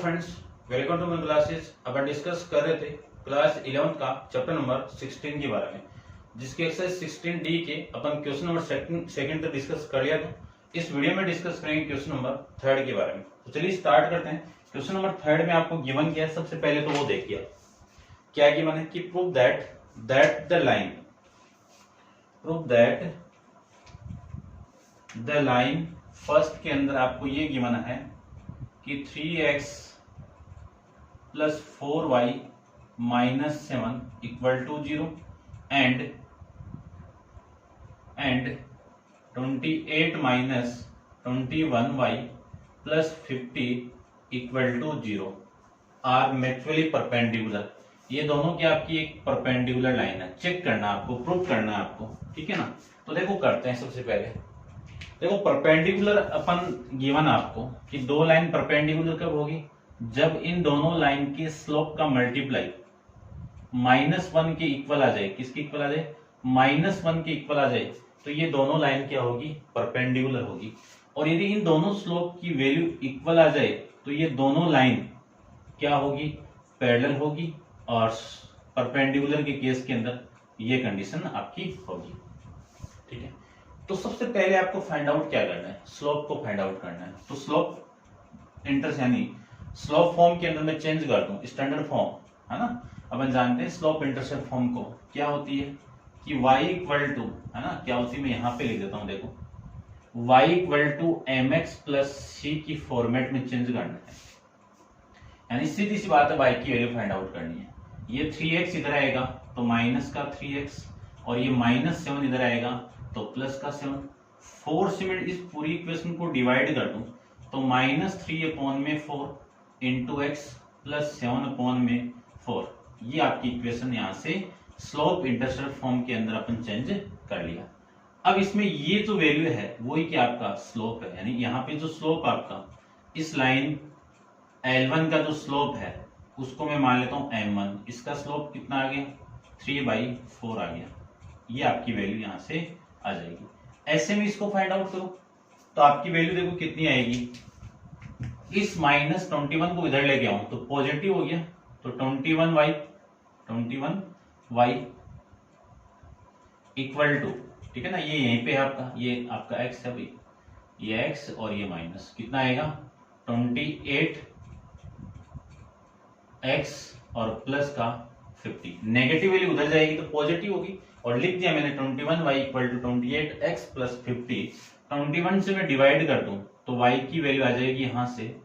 Friends, welcome to my classes. अपन डिस्कस कर रहे थे क्लास 11 का चैप्टर नंबर 16 के बारे में, जिसके एक्सरसाइज 16D के अपन क्वेश्चन नंबर सेकंड तक डिस्कस कर लिया था। इस वीडियो में डिस्कस करेंगे क्वेश्चन नंबर 3 के बारे में। तो चलिए स्टार्ट करते हैं। क्वेश्चन नंबर 3 में आपको गिवन क्या है, सबसे पहले तो वो देखिए क्या गिवन है कि prove that the line first के अंदर आपको ये गिवन है कि 3x plus 4y minus 7 equal to 0 and 28 minus 21y plus 50 equal to 0 are mutually perpendicular. ये दोनों की आपकी एक परपेंडिकुलर लाइन है। चेक करना आपको, प्रूव करना है आपको, ठीक है ना। तो देखो करते हैं। सबसे पहले देखो परपेंडिकुलर अपन गिवन आपको कि दो लाइन परपेंडिकुलर कब होगी, जब इन दोनों लाइन के स्लोप का मल्टीप्लाई -1 के इक्वल आ जाए। किसके इक्वल आ जाए? -1 के इक्वल आ जाए, तो ये दोनों लाइन क्या होगी? परपेंडिकुलर होगी। और यदि इन दोनों स्लोप की वैल्यू इक्वल आ जाए तो ये दोनों लाइन क्या होगी? पैरेलल होगी। और परपेंडिकुलर के केस के अंदर ये कंडीशन आपकी होगी, ठीक है। तो सबसे पहले आपको फाइंड आउट क्या करना है? स्लोप को फाइंड आउट करना है। तो स्लोप यानी स्लोप फॉर्म के अंदर मैं चेंज कर दूं, स्टैंडर्ड फॉर्म है ना। अपन जानते हैं स्लोप इंटरसेप्ट फॉर्म को क्या होती है कि y इक्वल टू, है ना, क्या होती है, मैं यहां पे लिख देता हूं। देखो y equal to mx plus c की फॉर्मेट में चेंज करना है। यानी सीधी सी बात है, y की वैल्यू फाइंड आउट करनी है। ये 3x इधर आएगा तो माइनस का 3x, और ये -7 इधर आएगा तो प्लस का 7। 4 से मैं इस पूरी इक्वेशन को डिवाइड कर दूं तो -3/4 इंटू एक्स प्लस 7/4। ये आपकी इक्वेशन यहां से स्लोप इंटरसेप्ट फॉर्म के अंदर अपन चेंज कर लिया। अब इसमें ये जो वैल्यू है वही कि आपका स्लोप है। यानी यहाँ पे जो स्लोप आपका इस लाइन L1 का जो स्लोप है उसको मैं मान लेता हूं M1। इसका स्लोप कितना आ गया? 3/4 आ गया। ये आपकी वैल्यू यहां से आ जाएगी। ऐसे में इसको फाइंड आउट करो तो आपकी वैल्यू देखो कितनी आएगी। इस -21 को इधर लेके आऊं तो पॉजिटिव हो गया, तो 21y इक्वल टू, ठीक है ना, ये यहीं पे है आपका, ये आपका x है भाई, ये x और ये माइनस कितना आएगा? 28x और प्लस का 50। नेगेटिव वैल्यू उधर जाएगी तो पॉजिटिव होगी, और लिख दिया मैंने 21y equal to 28x plus 50। 21 से मैं डिवाइड कर दूं तो y की वैल्यू आ जाएगी यहां से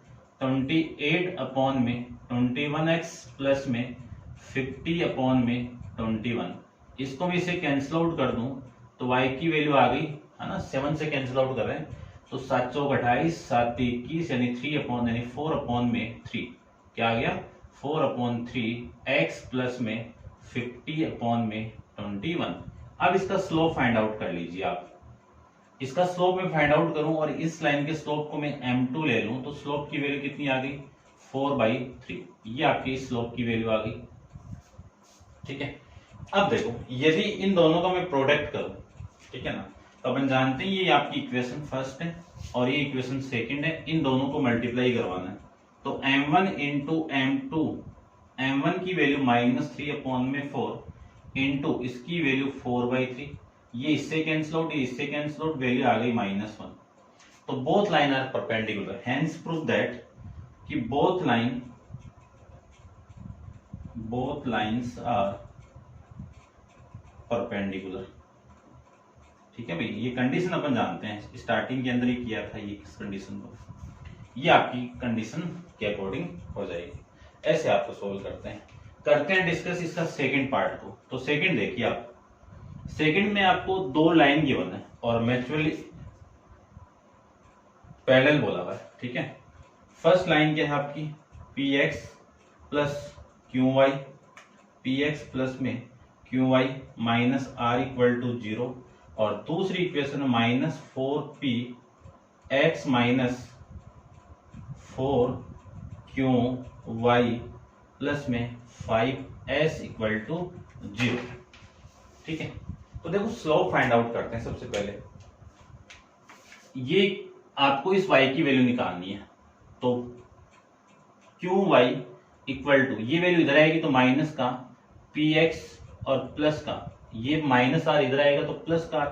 28/21x प्लस में 50/21। इसको मैं इसे कैंसिल आउट कर दूं तो y की वैल्यू आ गई, है ना, 7 से कैंसिल आउट कर रहे हैं तो 7 चौक 28, 7 21 यानी 4/3 क्या आ गया? 4/3 x प्लस में 50/21। अब इसका स्लोप फाइंड आउट कर लीजिए आप। इसका स्लोप मैं फाइंड आउट करूं और इस लाइन के स्लोप को मैं m2 ले लूं तो स्लोप की वैल्यू कितनी आ गई? 4/3। ये आपकी स्लोप की वैल्यू आ गई, ठीक है। अब देखो यदि इन दोनों का मैं प्रोडक्ट करूं, ठीक है ना, तो अपन जानते हैं ये आपकी इक्वेशन फर्स्ट है और ये इक्वेशन सेकंड है। इन दोनों को मल्टीप्लाई करवाना है तो m1 इंटू m2, m1 की वैल्यू -3/4 इंटू इसकी वैल्यू 4/3। ये इससे कैंसिल आउट, ये इससे कैंसिल आउट, वैल्यू आ गई -1। तो both line are perpendicular, hence prove that कि बोथ लाइंस आर परपेंडिकुलर, ठीक है भाई। ये कंडीशन अपन जानते हैं, स्टार्टिंग के अंदर ही किया था ये इस कंडीशन को। ये आपकी कंडीशन के अकॉर्डिंग हो जाएगी। ऐसे आपको सोल्व करते हैं डिस्कस इसका सेकंड पार्ट को। तो सेकंड देखिए आप, सेकंड में आपको दो लाइन गिवन है और म्यूचुअली पैरेलल बोला हुआ है, ठीक है। फर्स्ट लाइन क्या है आपकी? px plus qy, px plus में qy minus r equal to 0, और दूसरी equation -4px minus 4qy plus में 5s इक्वल टू 0, ठीक है। तो देखो स्लोप फाइंड आउट करते हैं। सबसे पहले ये आपको इस y की वैल्यू निकालनी है, तो क्यू वाई इक्वल टू, ये वैल्यू इधर आएगी तो माइनस का पी एक्स और प्लस का, ये माइनस आर इधर आएगा तो प्लस का,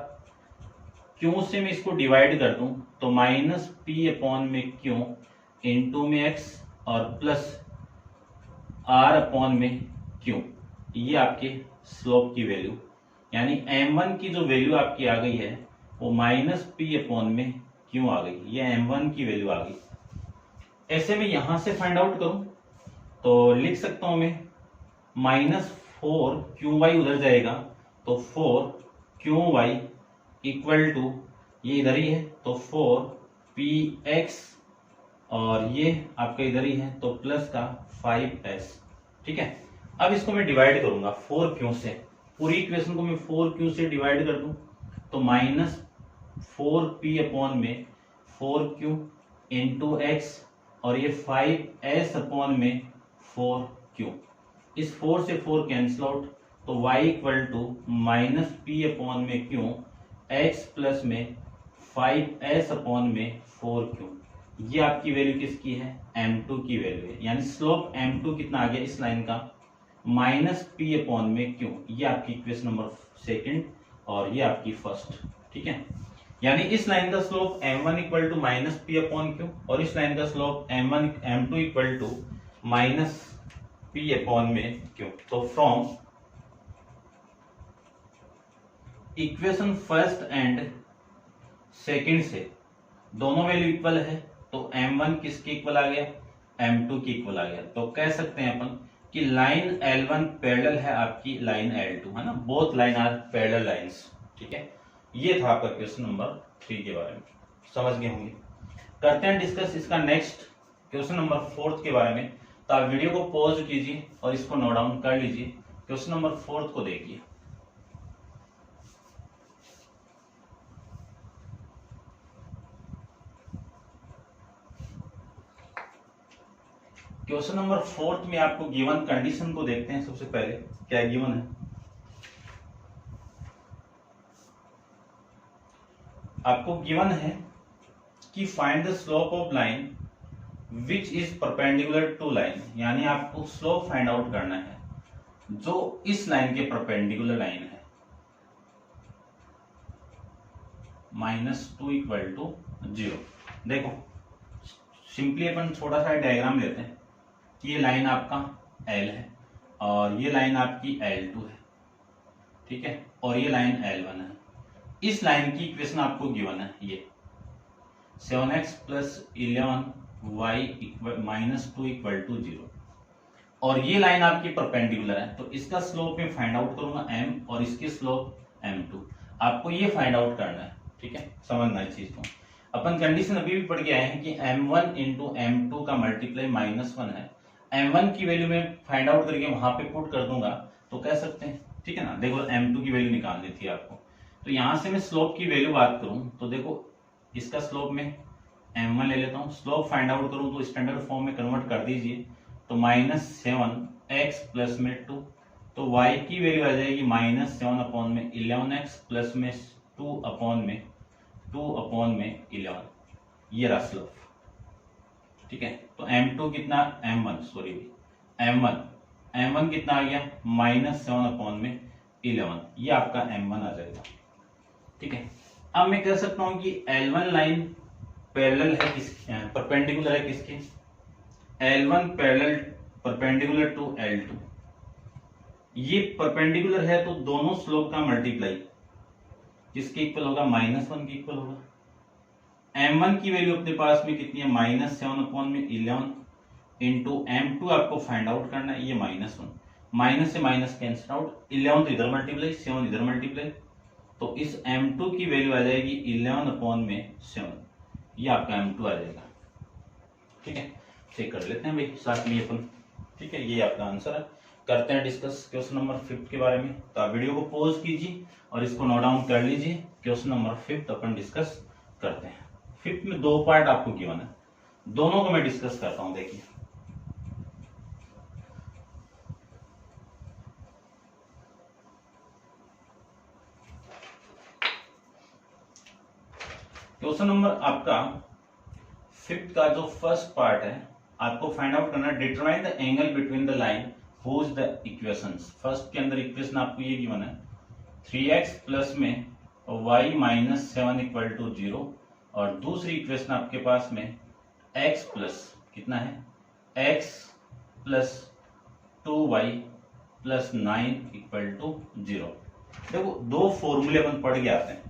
क्यू से मैं इसको डिवाइड कर दूं तो माइनस पी अपॉन में क्यू इंटू में एक्स और प्लस आर अपॉन में क्यू, ये आपके स्लोप की वैल्यू, यानी m1 की जो वैल्यू आपकी आ गई है वो माइनस पी अपॉन में क्यू आ गई, ये m1 की वैल्यू आ गई। ऐसे में यहां से फाइंड आउट करूं तो लिख सकता हूं मैं -4 क्यू वाई उधर जाएगा तो 4 क्यू वाई इक्वल टू, ये इधर ही है तो 4 पी एक्स और ये आपका इधर ही है तो प्लस का 5s। ठीक है, अब इसको मैं डिवाइड करूंगा 4 क्यू से, पूरी इक्वेशन को मैं 4 क्यू से डिवाइड कर दूं तो -4 पी अपॉन में 4 क्यू इंटू एक्स और ये 5s अपॉन में 4 क्यू, इस 4 से 4 कैंसिल आउट तो y equal to minus p upon में क्यू एक्स प्लस में 5s अपॉन में 4 क्यू, ये आपकी वैल्यू किसकी है, m2 की वैल्यू है, यानी स्लोप m2 कितना आ गया इस लाइन का, माइनस पी अपॉन में क्यू, ये आपकी इक्वेशन नंबर सेकंड और ये आपकी फर्स्ट। ठीक है, यानी इस लाइन का slope m1 equal to minus p upon q और इस लाइन का slope m2 equal to minus p upon में क्यू। तो from equation first and second से दोनों वैल्यू इक्वल है तो m1 किसके इक्वल आ गया, m2 की इक्वल आ गया, तो कह सकते हैं अपन कि लाइन L1 पैरेलल है आपकी लाइन L2, है ना, both line are parallel lines. ठीक है, ये था आपका क्वेश्चन नंबर 3 के बारे में, समझ गए होंगे। करते हैं डिस्कस इसका नेक्स्ट क्वेश्चन नंबर 4 के बारे में, तो आप वीडियो को पॉज कीजिए और इसको नोट डाउन कर लीजिए। क्वेश्चन नंबर 4 को देखिए। क्वेश्चन नंबर 4 में आपको गिवन कंडीशन को देखते हैं। सबसे पहले क्या गिवन है, आपको गिवन है कि find the slope of line which is perpendicular to line, यानी आपको स्लोप फाइंड आउट करना है जो इस लाइन के परपेंडिकुलर लाइन है, -2 इक्वल टू 0। देखो सिंपली अपन छोटा सा डायग्राम लेते हैं कि ये लाइन आपका L है और ये लाइन आपकी L2 है, ठीक है, और ये लाइन L1 है। इस लाइन की इक्वेशन आपको गिवन है, ये 7x plus 11y -2 equal to 0, और ये लाइन आपकी परपेंडिकुलर है तो इसका स्लोप मैं फाइंड आउट करूंगा m और इसकी स्लोप m2, आपको ये फाइंड आउट करना है। ठीक है, समझना इस चीज को। अपन कंडीशन अभी भी पढ़ के आए हैं कि m1 इंटू m2 का मल्टीप्लाई -1 है, m1 की वैल्यू में फाइंड आउट करके वहां पे पुट कर दूंगा तो कह सकते हैं, ठीक है ना। देखो m2 की वैल्यू निकालनी थी आपको, तो यहां से मैं स्लोप की वैल्यू बात करूं तो देखो इसका स्लोप में m1 ले लेता हूं, स्लोप फाइंड आउट करूं तो स्टैंडर्ड फॉर्म में कन्वर्ट कर दीजिए तो -7x प्लस में 2, तो y की वैल्यू आ जाएगी -7 अपॉन में 11x प्लस में 2 अपॉन में 11, ये रहा स्लोप। ठीक है, तो m2 कितना, m1 कितना आ गया -7 अपॉन में 11, ये आपका m1 आ जाएगा। ठीक है, अब मैं कह सकता हूं कि L1 लाइन पैरेलल है किसके, परपेंडिकुलर है किसके, L1 parallel perpendicular to L2, ये परपेंडिकुलर है तो दोनों स्लोप का मल्टीप्लाई किसके इक्वल होगा, -1 के इक्वल होगा। m1 की वैल्यू अपने पास में कितनी है, -7 अपॉन में 11 इंटू m2 आपको फाइंड आउट करना है, ये -1, माइनस से माइनस कैंसिल आउट, 11 तो इधर मल्टीप्लाई 7 इधर मल्टीप्लाई, तो इस m2 की वैल्यू आ जाएगी 11 अपॉन में 7, ये आपका m2 आ जाएगा। ठीक है, चेक कर लेते हैं भाई साथ में अपन। ठीक है, ये आपका आंसर है। करते हैं डिस्कस क्वेश्चन नंबर 5 के बारे में, तो आप वीडियो को पॉज कीजिए और इसको नोट डाउन कर लीजिए। क्वेश्चन नंबर 5 अपन डिस्कस करते हैं। 5 में 2 पार्ट आपको गिवन है, दोनों को मैं डिस्कस करता हूं। देखिए क्वेश्चन नंबर आपका 5 का जो फर्स्ट पार्ट है आपको फाइंड आउट करना, determine the angle between the line whose the equations. First के अंदर इक्वेशन आपको ये गिवन है 3x प्लस में y माइनस 7 इक्वल टू 0, और दूसरी इक्वेशन आपके पास में x प्लस कितना है x plus 2y plus 9 equal to 0। देखो दो फॉर्मूले अपन पढ़ के आते हैं।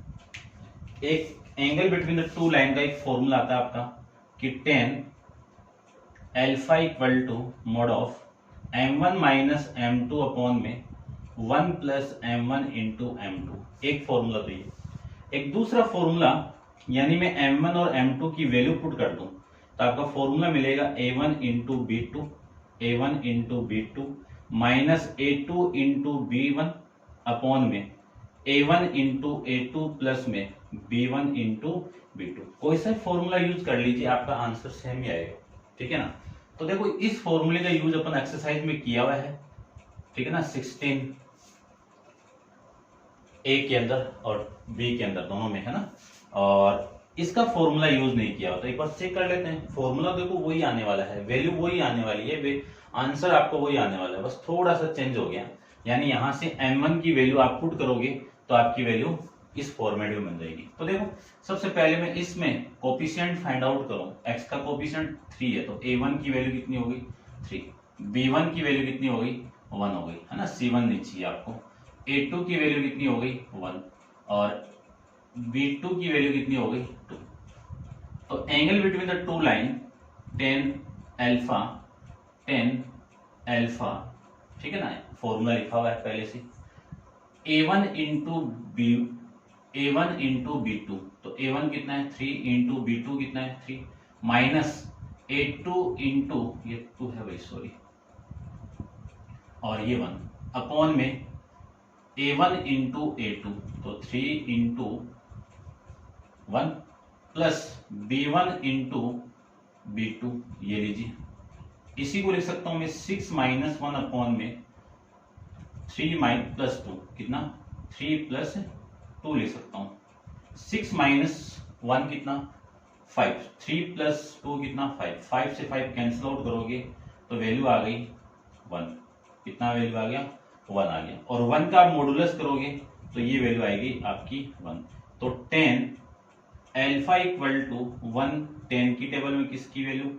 एक angle between the two line का एक फॉर्मूला आता है आपका कि tan alpha equal to mod of m1 minus m2 upon में 1 प्लस m1 इंटू m2, एक फॉर्मूला। तो ये एक दूसरा फॉर्मूला, यानी मैं m1 और m2 की वैल्यू पुट कर दूं तो आपका फॉर्मूला मिलेगा a1 into b2, a1 into b2 minus a2 into b1 upon में a1 इंटू a2 प्लस में b1 इंटू b2। कोई सा फॉर्मूला यूज कर लीजिए, आपका आंसर सेम ही आएगा, ठीक है ना। तो देखो इस फॉर्मूले का यूज अपन एक्सरसाइज में किया हुआ है, ठीक है ना, 16 ए के अंदर और बी के अंदर दोनों में, है ना। और इसका फॉर्मूला यूज नहीं किया होता, एक बार चेक कर लेते हैं। फॉर्मूला देखो वही आने वाला है, वैल्यू वही आने वाली है, आंसर आपको वही आने वाला है, बस थोड़ा सा चेंज हो गया। यानी यहां से m1 की वैल्यू आप पुट करोगे तो आपकी वैल्यू इस फॉर्मेट में बन जाएगी। तो देखो सबसे पहले मैं इसमें कोफिशिएंट फाइंड आउट करूं, x का कोफिशिएंट 3 है तो a1 की वैल्यू कितनी होगी 3, b1 की वैल्यू कितनी होगी 1 हो गई, है ना, c1 नहीं चाहिए आपको। a2 की वैल्यू कितनी हो गई 1 और b2 की वैल्यू कितनी हो गई 2। तो angle between the two line tan alpha, ठीक है ना, फॉर्मूला लिखा हुआ है पहले से, a1 इंटू b2, तो a1 कितना है 3 इंटू b2 कितना है 3 माइनस a2 इंटू ये 2 है भाई सॉरी, और ये 1 अपॉन में a1 इंटू a2, तो 3 into 1 plus b1 into b2, ये लीजिए। इसी को लिख सकता हूं मैं 6 माइनस 1 अपॉन में 3 माइनस प्लस 2, कितना 3 प्लस 2 लिख सकता हूं। 6 माइनस 1 कितना 5, 3 प्लस 2 कितना 5, 5 से 5 कैंसिल आउट करोगे तो वैल्यू आ गई 1, कितना वैल्यू आ गया 1 आ गया, और 1 का आप मॉडुलस करोगे तो ये वैल्यू आएगी आपकी 1। तो tan alpha equal to 1, tan की टेबल में किसकी वैल्यू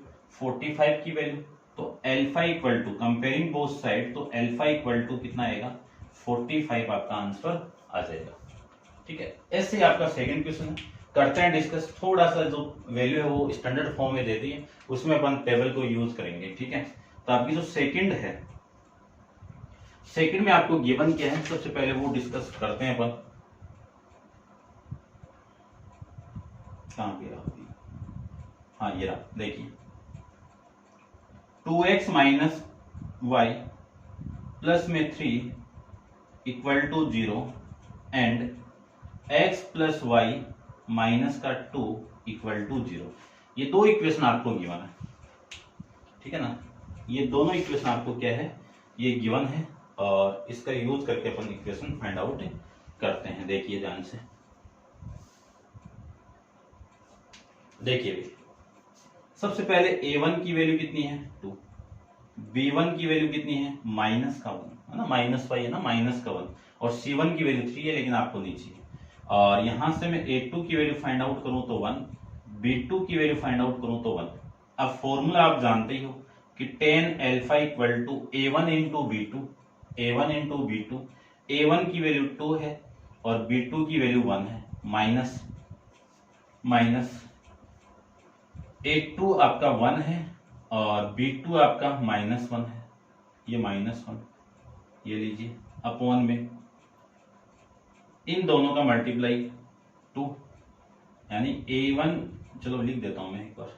45 की वैल्यू, तो alpha equal to comparing both side, तो अल्फा इक्वल टू कितना आएगा 45 आपका आंसर आ जाएगा, ठीक है। ऐसे आपका सेकंड क्वेश्चन है, करते हैं डिस्कस। थोड़ा सा जो वैल्यू है वो स्टैंडर्ड फॉर्म में दे दी है, उसमें अपन टेबल को यूज करेंगे, ठीक है। तो आपकी जो सेकंड है, सेकंड में आपको गिवन क्या है सबसे पहले वो डिस्कस करते हैं अपन। कहां गया, हाँ ये रहा, देखिए 2x माइनस वाई प्लस में 3 equal to 0 and x plus y minus का 2 इक्वल टू 0। ये दो इक्वेशन आपको गिवन है, ठीक है ना। ये दोनों इक्वेशन आपको क्या है ये गिवन है, और इसका यूज करके अपन इक्वेशन फाइंड आउट करते हैं। देखिए ध्यान से, देखिए सबसे पहले a1 की वैल्यू कितनी है 2, b1 की वैल्यू कितनी है माइनस का 1, है ना, माइनस वाई है ना, माइनस का 1, और c1 की वैल्यू 3 है लेकिन आपको नहीं चाहिए। और यहां से मैं a2 की वैल्यू फाइंड आउट करूं तो 1, b2 की वैल्यू फाइंड आउट करूं तो 1। अब फॉर्मूला आप जानते ही हो कि tan alpha equal to a1 into b2, a1 into b2, a1 की वैल्यू 2 है और b2 की वैल्यू 1 है, माइनस माइनस a2 आपका 1 है और b2 आपका -1 है, ये -1, ये लीजिए, अपॉन में इन दोनों का मल्टीप्लाई 2, यानी a1, चलो लिख देता हूं मैं एक बार,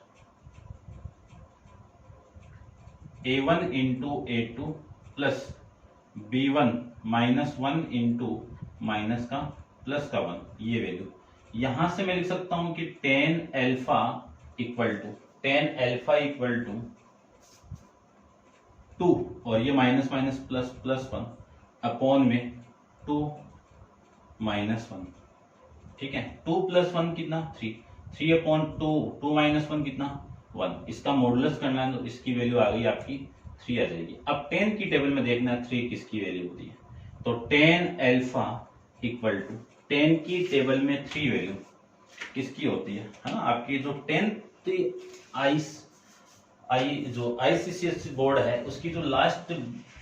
a1 into a2 plus b1 -1 into minus का प्लस का 1, ये वैल्यू। यहां से मैं लिख सकता हूं कि tan अल्फा इक्वल टू 2 और ये minus minus plus plus 1 upon में 2 -1, ठीक है। 2 प्लस 1 कितना 3, 3 अपॉन 2, 2 माइनस 1 कितना 1, इसका मॉडुलस करना है तो इसकी वैल्यू आ गई आपकी 3 आ जाएगी। अब 10 की टेबल में देखना है 3 किसकी वैल्यू होती है, तो 10 अल्फा इक्वल टू 10 की टेबल में 3 वैल्यू किसकी होती है ना, आपकी जो 10th जो ICSE बोर्ड है उसकी जो लास्ट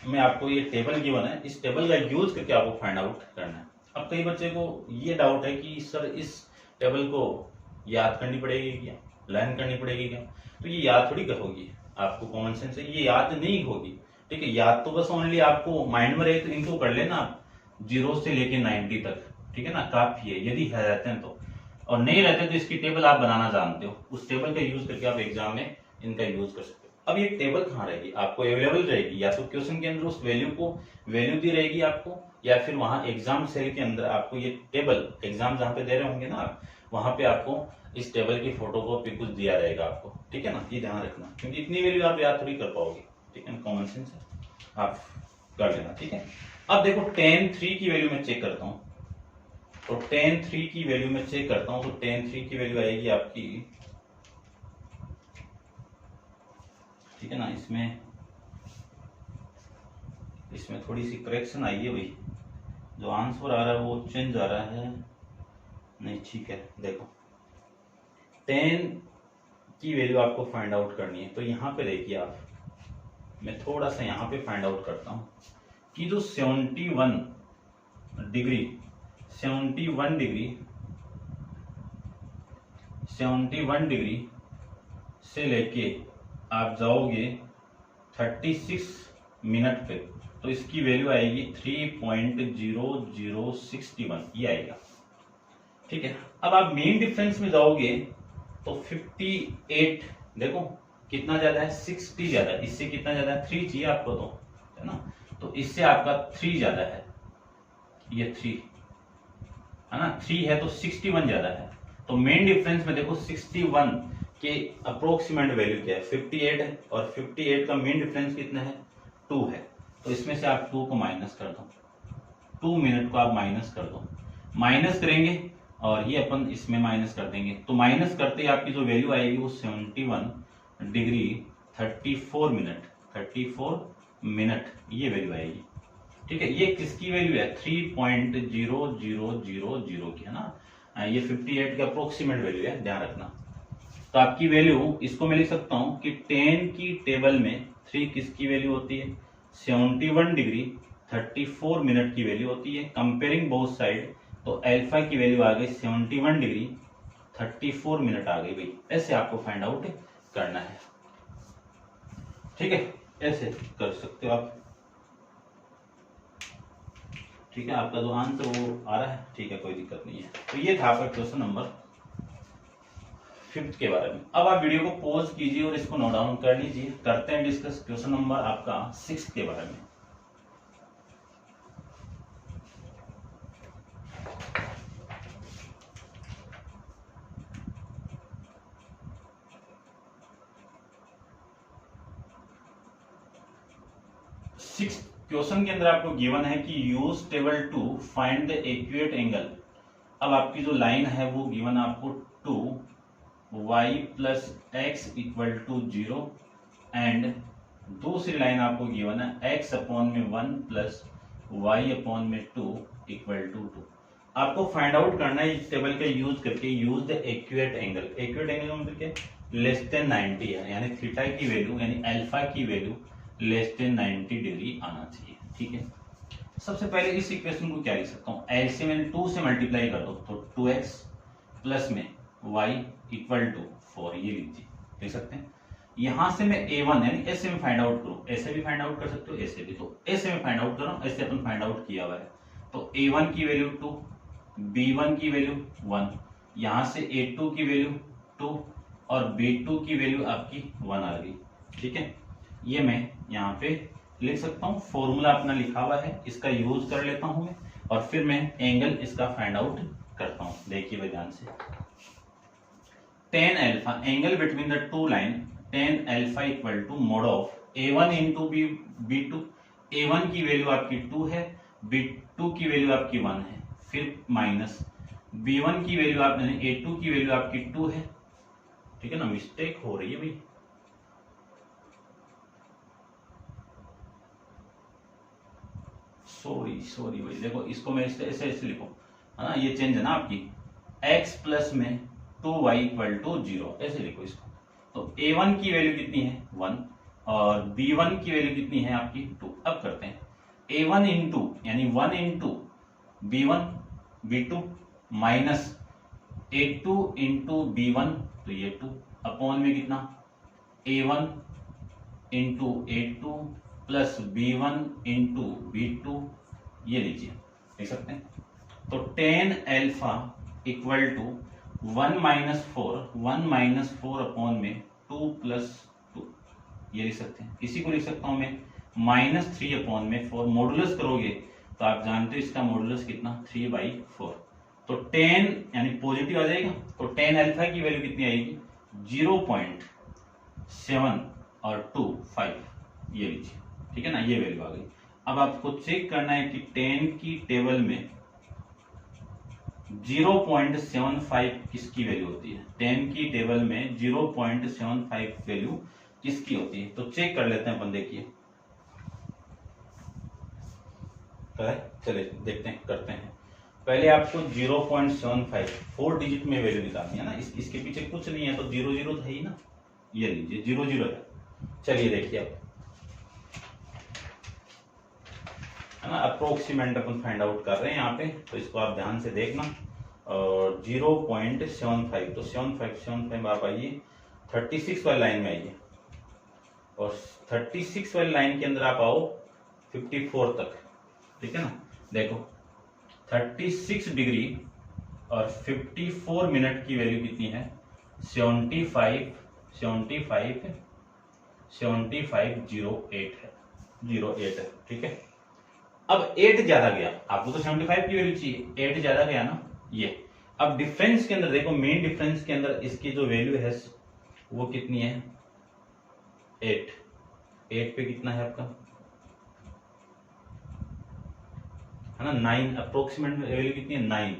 में आपको ये टेबल गिवन है, इस टेबल का यूज करके आपको फाइंड आउट करना है। अब कई बच्चे को ये डाउट है कि सर इस टेबल को याद करनी पड़ेगी क्या, लर्न करनी पड़ेगी क्या, तो ये याद थोड़ी होगी, आपको कॉमन सेंस है, ये याद नहीं होगी। ठीक है, याद तो बस ओनली आपको माइंड में रहे तो इनको कर लेना आप 0 से लेके 90 तक, ठीक है ना, काफी है यदि है रहते हैं तो, और नहीं रहते तो इसकी टेबल आप बनाना जानते हो, उस टेबल का यूज करके आप एग्जाम में इनका यूज कर सकते हो। अब ये टेबल कहाँ रहेगी, आपको अवेलेबल रहेगी, या तो क्वेश्चन के अंदर उस वैल्यू दी रहेगी आपको, या फिर वहां एग्जाम सेल के अंदर आपको ये टेबल, एग्जाम जहाँ पे दे रहे होंगे ना आप, वहां पे आपको इस टेबल की फोटो कॉपी कुछ दिया रहेगा आपको। ठीक है ना, ये ध्यान रखना, क्योंकि इतनी वैल्यू आप याद थोड़ी कर पाओगे। ठीक है, कॉमन सेंस है, आप कर लेना। ठीक है, अब देखो 10(3) की वैल्यू मैं चेक करता हूँ, तो 10(3) की वैल्यू मैं चेक करता हूँ, तो 10(3) की वैल्यू आएगी आपकी, ठीक है ना, इसमें थोड़ी सी करेक्शन आई है भाई, जो आंसर आ रहा है वो चेंज आ रहा है, नहीं ठीक है। देखो 10 की वैल्यू आपको फाइंड आउट करनी है, तो यहाँ पे देखिए आप, मैं थोड़ा सा यहाँ पे फाइंड आउट करता हूँ कि जो 71 डिग्री से लेके आप जाओगे 36 मिनट पे, तो इसकी वैल्यू आएगी 3.0061, ये आएगा। ठीक है, अब आप मेन डिफरेंस में जाओगे तो 58, देखो कितना ज्यादा है, 60 ज्यादा है, इससे कितना ज्यादा है, 3 चाहिए आपको, तो है ना, तो इससे आपका 3 ज्यादा है, ये 3 है ना, 3 है तो 61 ज्यादा है, तो मेन डिफरेंस में देखो 61 के अप्रोक्सीमेट वैल्यू क्या है, 58 है, और 58 का मेन डिफरेंस कितना है, 2 है, तो इसमें से आप 2 को माइनस कर दो, 2 मिनट को आप माइनस कर दो, माइनस करेंगे और ये अपन इसमें माइनस कर देंगे, तो माइनस करते ही आपकी जो वैल्यू आएगी वो 71 डिग्री 34 मिनट ये वैल्यू आएगी। ठीक है, ये किसकी वैल्यू है, 3.0000 की है ना, ये 58 का अप्रोक्सीमेट वैल्यू है, ध्यान रखना। तो आपकी वैल्यू, इसको मैं लिख सकता हूं कि 10 की टेबल में 3 किसकी वैल्यू होती है, 71 डिग्री 34 मिनट की वैल्यू होती है, कंपेयरिंग बोथ साइड, तो अल्फा की वैल्यू आ गई 71 डिग्री 34 मिनट आ गई भाई, ऐसे आपको फाइंड आउट करना है। ठीक है, ऐसे कर सकते हो आप। ठीक है, आपका जो आंसर वो आ रहा है, ठीक है, कोई दिक्कत नहीं है। तो ये था आपका क्वेश्चन नंबर 5 के बारे में। अब आप वीडियो को पॉज कीजिए और इसको नोट डाउन कर लीजिए, करते हैं डिस्कस क्वेश्चन नंबर आपका 6 के बारे में। क्वेश्चन के अंदर आपको गिवन है कि use table to find the accurate angle. अब आपकी जो लाइन है वो गिवन आपको 2y + x = 0 एंड दूसरी लाइन आपको गिवन है x/1 + y/2 = 2। आपको फाइंड आउट करना है इस टेबल का यूज करके, use the accurate angle. Accurate angle मतलब क्या, <90 है, यानी थीटा की वैल्यू यानी अल्फा की वैल्यू <90 डिग्री आना चाहिए। ठीक है, सबसे पहले इस इक्वेशन को क्या लिख सकता हूँ, ऐसे मैंने 2 से मल्टीप्लाई कर दो तो 2x प्लस में y = 4, ये लीजिए, देख सकते हैं। यहां से मैं a1 यानी ऐसे में फाइंड आउट करूं, ऐसे भी फाइंड आउट कर सकते हो, ऐसे भी, तो ऐसे में फाइंड आउट करो, ऐसे अपन फाइंड आउट किया हुआ है। तो a1 की वैल्यू 2, b1 की वैल्यू 1, यहां से a2 की वैल्यू 2 और b2 की वैल्यू आपकी 1 आ गई। ठीक है, ये मैं यहाँ पे लिख सकता हूँ, फॉर्मूला अपना लिखा हुआ है, इसका यूज कर लेता हूं मैं, और फिर मैं एंगल इसका फाइंड आउट करता हूँ। देखिए भाई ध्यान से, tan alpha angle between the two line, tan alpha = mod of a1 × b2। a1 की वैल्यू आपकी 2 है, b2 की वैल्यू आपकी 1 है, फिर माइनस b1 की वैल्यू आप यानी a2 की वैल्यू आपकी 2 है। ठीक है ना, मिस्टेक हो रही है भाई। सॉरी भाई, देखो इसको मैं ऐसे ऐसे लिखूं, है ना, ये चेंज है ना आपकी, x प्लस में 2y इक्वल टू 0, ऐसे लिखो इसको। तो a1 की वैल्यू कितनी है 1 और b1 की वैल्यू कितनी है आपकी 2। अब करते हैं a1 इंटू यानी 1 into b1 b2 minus a2 into b1, तो ये 2 अपॉन में कितना a1 into a2 plus b1 into b2, ये लीजिए लिख सकते हैं। तो tan alpha equal to 1 minus four upon में 2 प्लस 2, ये लिख सकते हैं। इसी को लिख सकता हूं मैं -3 अपॉन में 4, मॉडुलस करोगे तो आप जानते हो इसका मॉडुलस कितना 3/4। तो tan यानी पॉजिटिव आ जाएगा, तो tan अल्फा की वैल्यू कितनी आएगी 0.7 और 2.5, ये लीजिए, ठीक है ना, ये वैल्यू आ गई। अब आपको चेक करना है कि tan की टेबल में 0.75 किसकी वैल्यू होती है, tan की टेबल में 0.75 वैल्यू किसकी होती है। तो चेक कर लेते हैं अपन, देखिए चले देखते हैं, करते हैं। पहले आपको 0.75 4 डिजिट में वैल्यू निकालनी है ना, इसके पीछे कुछ नहीं है, तो 0 था ही ना, ये लीजिए 0 है। चलिए देखिए अब, है ना, अप्रोक्सीमेट अपन फाइंड आउट कर रहे हैं यहाँ पे, तो इसको आप ध्यान से देखना। और 0.75, तो 75 आप आइए 36 वाली लाइन में आइए, और 36 वाली लाइन के अंदर आप आओ 54 तक, ठीक है ना। देखो 36 डिग्री और 54 मिनट की वैल्यू कितनी है 75 08 है, 08 है, ठीक है। अब 8 ज्यादा गया, आपको तो 75 की वैल्यू चाहिए, 8 ज्यादा गया ना ये। अब डिफरेंस के अंदर देखो, मेन डिफरेंस के अंदर इसकी जो वैल्यू है वो कितनी है 8 पे कितना है आपका, है ना 9, अप्रोक्सीमेट वैल्यू कितनी है 9,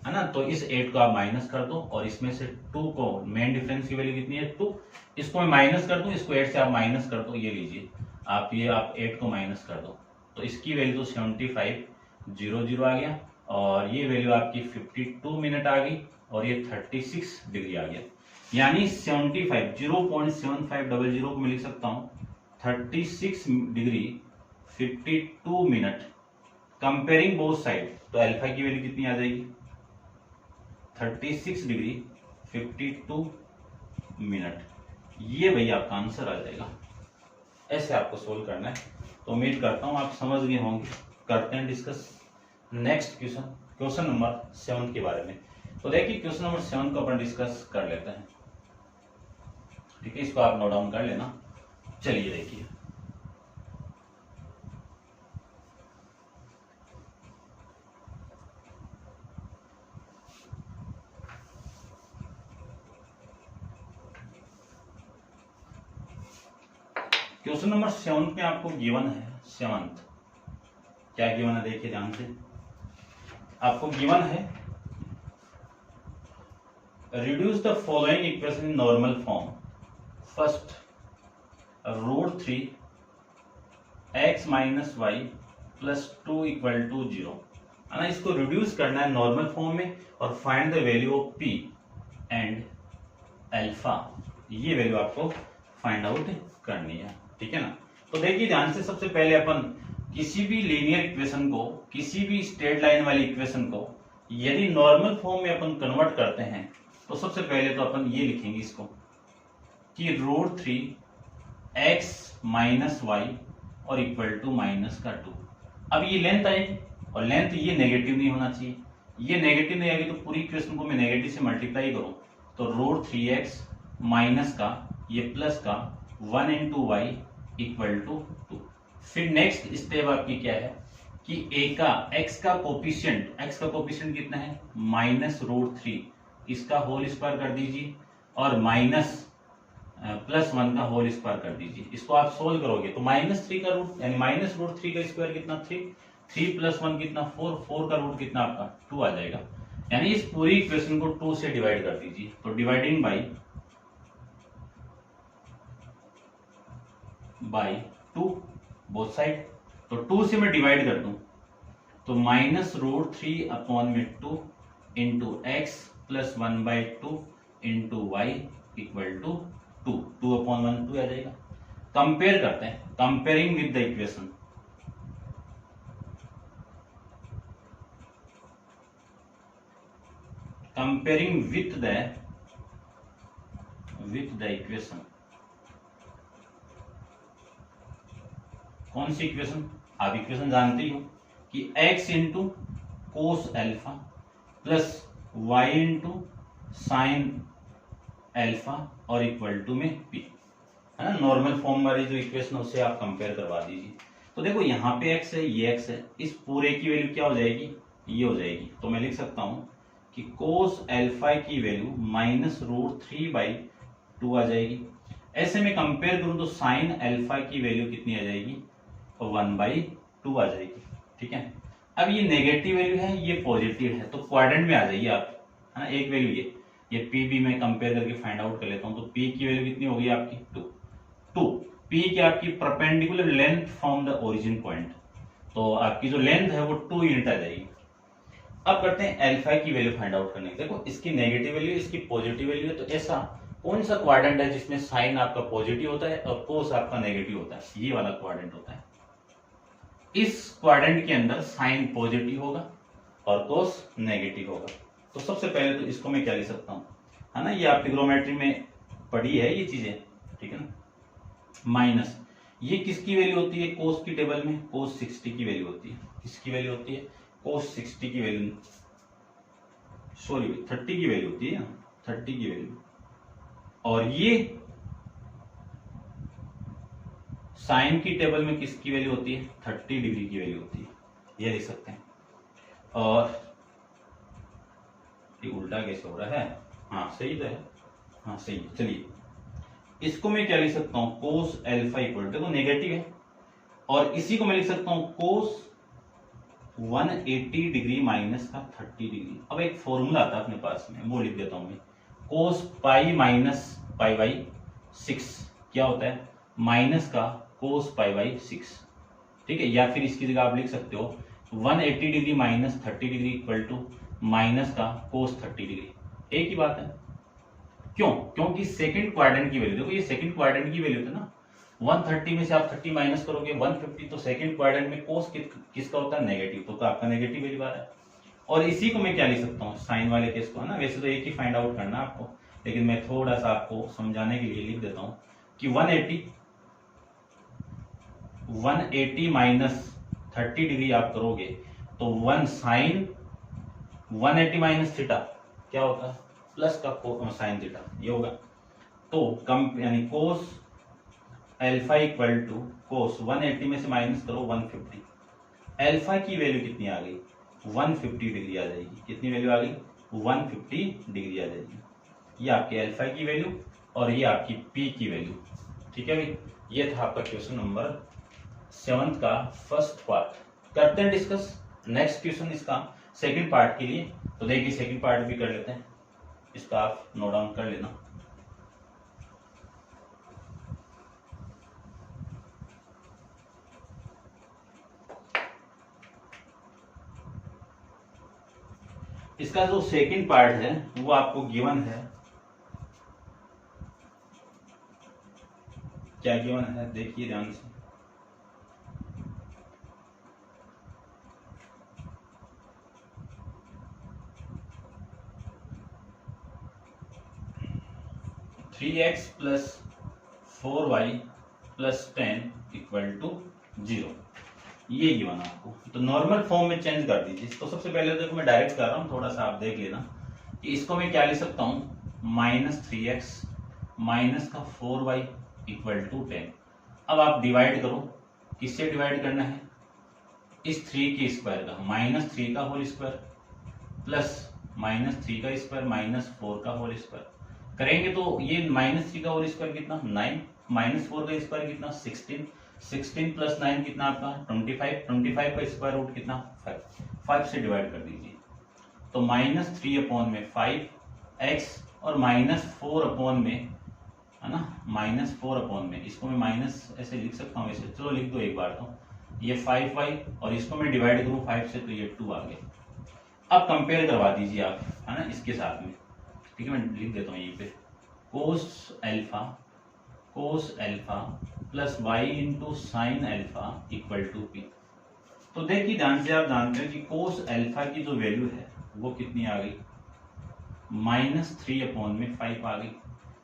है ना। तो इस 8 को आप माइनस कर दो और इसमें से 2 को, मेन डिफरेंस की वैल्यू कितनी है 2, इसको मैं माइनस कर दूं, इसको 8 से आप माइनस कर दो, ये लीजिए आप, ये आप 8 को माइनस कर दो, तो इसकी वैल्यू तो 75 आ गया, और ये वैल्यू आपकी 52 मिनट आ गई, और ये 36 डिग्री आ गया। यानी 75 0.7500 को मैं लिख सकता हूं 36 degree 52 minute, comparing both side, तो अल्फा की वैल्यू कितनी आ जाएगी 36 डिग्री 52 मिनट, ये भैया आपका आंसर आ जाएगा। ऐसे आपको सोल्व करना है। तो उम्मीद करता हूं आप समझ गए होंगे। करते हैं डिस्कस नेक्स्ट क्वेश्चन नंबर 7 के बारे में। तो देखिए क्वेश्चन नंबर 7 को अपन डिस्कस कर लेते हैं, ठीक है, इसको आप नोट डाउन कर लेना। चलिए देखिए, क्वेश्चन नंबर 7 में आपको गिवन है 7th, क्या गिवन है देखिए ध्यान से, आपको गिवन है reduce the following equation in normal form. First √3 x minus y plus 2 equal to 0, है ना। इसको रिड्यूस करना है नॉर्मल फॉर्म में और find the value of p and alpha, ये वैल्यू आपको फाइंड आउट करनी है, ठीक है ना। तो देखिए ध्यान से, सबसे पहले अपन किसी भी लीनियर इक्वेशन को, किसी भी स्ट्रेट लाइन वाली इक्वेशन को यदि नॉर्मल फॉर्म में अपन कन्वर्ट करते हैं, तो सबसे पहले तो अपन ये लिखेंगे इसको कि √3 x माइनस वाई और इक्वल टू -2। अब ये लेंथ आएगी, और लेंथ ये नेगेटिव नहीं होना चाहिए, ये नेगेटिव नहीं आएगी तो पूरी इक्वेशन को मैं नेगेटिव से मल्टीप्लाई करूं, तो √3x माइनस का ये प्लस का 1 इंटू वाई इक्वल टू 2। फिर नेक्स्ट स्टेप आपकी क्या है कि a का x का कोफिशिएंट कितना है -√3, इसका होल स्क्वायर कर दीजिए, और +1 का होल स्क्वायर कर दीजिए। इसको आप सोल्व करोगे तो -3 का रूट यानी -√3 का स्क्वायर कितना 3 + 1 कितना 4 का रूट कितना आपका 2 आ जाएगा। यानी इस पूरी इक्वेशन को 2 से डिवाइड कर दीजिए, तो dividing by by 2 both side. तो 2 से मैं डिवाइड कर दूं तो -√3/2 into x plus 1/2 into y equal to 2/1 2 आ जाएगा। कंपेयर करते हैं, comparing with the equation. Comparing with the equation. कौन सी इक्वेशन? आप इक्वेशन जानते ही हो कि x into cos alpha plus y into sine alpha और इक्वल टू में p, है ना। नॉर्मल फॉर्म वाली जो इक्वेशन है उससे आप कंपेयर करवा दीजिए। तो देखो यहाँ पे x है, ये x है, इस पूरे की वैल्यू क्या हो जाएगी? ये हो जाएगी। तो मैं लिख सकता हूं कि कोस एल्फा की वैल्यू -√3/2 आ जाएगी। ऐसे में कंपेयर करूं तो साइन एल्फा की वैल्यू कितनी आ जाएगी? 1/2 आ जाएगी। ठीक है। अब ये नेगेटिव वैल्यू है, ये पॉजिटिव है, तो क्वाड्रेंट में आ जाइए आप, है ना। एक वैल्यू ये पी भी मैं कंपेयर करके फाइंड आउट कर लेता हूं। तो पी की वैल्यू कितनी होगी आपकी? 2। पी की आपकी perpendicular length from the origin point, तो आपकी जो लेंथ है वो 2 यूनिट आ जाएगी। अब करते हैं एल्फा की वैल्यू फाइंड आउट करने की। देखो इसकी नेगेटिव वैल्यू, इसकी पॉजिटिव वैल्यू है, तो ऐसा कौन सा क्वाड्रेंट है जिसमें साइन आपका पॉजिटिव होता है और कोस आपका नेगेटिव होता है? ये वाला क्वाड्रेंट होता है। इस क्वाड्रेंट के अंदर साइन पॉजिटिव होगा और कोस नेगेटिव होगा। तो सबसे पहले तो इसको मैं क्या लिख सकता हूं, है ना, ये आप ट्रिग्नोमेट्री में पढ़ी है ये चीजें, ठीक है ना। माइनस ये किसकी वैल्यू होती है? कोस की टेबल में कोस 60 की वैल्यू होती है। किसकी वैल्यू होती है? कोस 60 की वैल्यू, सॉरी 30 की वैल्यू होती है, 30 की वैल्यू। और ये साइन की टेबल में किसकी वैल्यू होती है? 30 डिग्री की वैल्यू होती है, ये लिख सकते हैं। और ये उल्टा कैसे हो रहा है? हाँ सही तो है, हाँ सही है। चलिए इसको मैं क्या लिख सकता हूं? कोस एल्फा इक्वल, देखो नेगेटिव है, और इसी को मैं लिख सकता हूं कोस 180 डिग्री माइनस का 30 डिग्री। अब एक फॉर्मूला आता है अपने पास में, वो लिख देता हूं मैं। कोस पाई माइनस पाई बाई 6 क्या होता है? माइनस का कोस पाई बाई 6, ठीक है। या फिर इसकी जगह आप लिख सकते हो 180 degree minus 30 degree equal to minus का कोस 30 डिग्री। एक ही बात है। क्यों? क्योंकि सेकंड क्वाड्रेंट की वैल्यू, देखो ये सेकंड क्वाड्रेंट की वैल्यू था ना, 130 में से आप 30 माइनस करोगे 150, तो सेकंड क्वाड्रेंट में कोस किसका होता है? नेगेटिव, तो आपका नेगेटिव वैल्यू आ रहा है। और इसी को मैं क्या लिख सकता हूँ? साइन वाले केस को, है ना। वैसे तो एक ही फाइंड आउट करना आपको, लेकिन मैं थोड़ा सा आपको समझाने के लिए लिख देता हूँ कि 180 माइनस 30 डिग्री आप करोगे तो 1 साइन 180 माइनस थीटा क्या होता है? प्लस का साइन थीटा, ये होगा। तो कम यानी कोस एल्फा इक्वल टू कोस 180 में से माइनस करो 150, एल्फा की वैल्यू कितनी आ गई? 150 डिग्री आ जाएगी। कितनी वैल्यू आ गई? 150 डिग्री आ जाएगी। ये आपके एल्फा की वैल्यू और ये आपकी पी की वैल्यू, ठीक है भाई। ये था आपका क्वेश्चन नंबर 7 का फर्स्ट पार्ट। करते हैं डिस्कस नेक्स्ट क्वेश्चन इसका सेकंड पार्ट के लिए। तो देखिए सेकंड पार्ट भी कर लेते हैं, इसका आप नोट डाउन कर लेना। इसका जो सेकंड पार्ट है वो आपको गिवन है, क्या गिवन है देखिए ध्यान से। Three x plus 4y plus 10 equal to 0, ये गिवन आपको। तो नॉर्मल फॉर्म में चेंज कर दीजिए। तो सबसे पहले देखो मैं डायरेक्ट कर रहा हूँ, थोड़ा सा आप देख लेना कि इसको मैं क्या लिख सकता हूँ? -3x माइनस का 4y इक्वल टू 10। अब आप डिवाइड करो, किससे डिवाइड करना है? इस 3 के स्क्वायर का, -3 का होल स्क्वायर प्लस -3 का स्क्वायर माइनस 4 का होल स्क्वायर करेंगे तो ये -3 का होल स्क्वायर कितना? 9, -4 का स्क्वायर कितना? 16, 16 प्लस 9 कितना आपका? 25, 25 का स्क्वायर रूट कितना? 5, 5 से डिवाइड कर दीजिए। तो -3 अपॉन में 5x और -4 अपॉन में है ना, -4 में, इसको मैं माइनस ऐसे लिख सकता हूँ वैसे, चलो लिख दो एक बार तो, ये 5y और इसको मैं डिवाइड करूँ 5 से तो ये 2 आ गया। अब कंपेयर करवा दीजिए आप, है ना, इसके साथ में, ठीक है, मैं लिख देता हूँ यहीं पे, cos alpha plus y into sine alpha equal to p। तो देखिए ध्यान से, आप जानते हो कि cos अल्फा की जो वैल्यू है वो कितनी आ गई, -3/5 आ गई।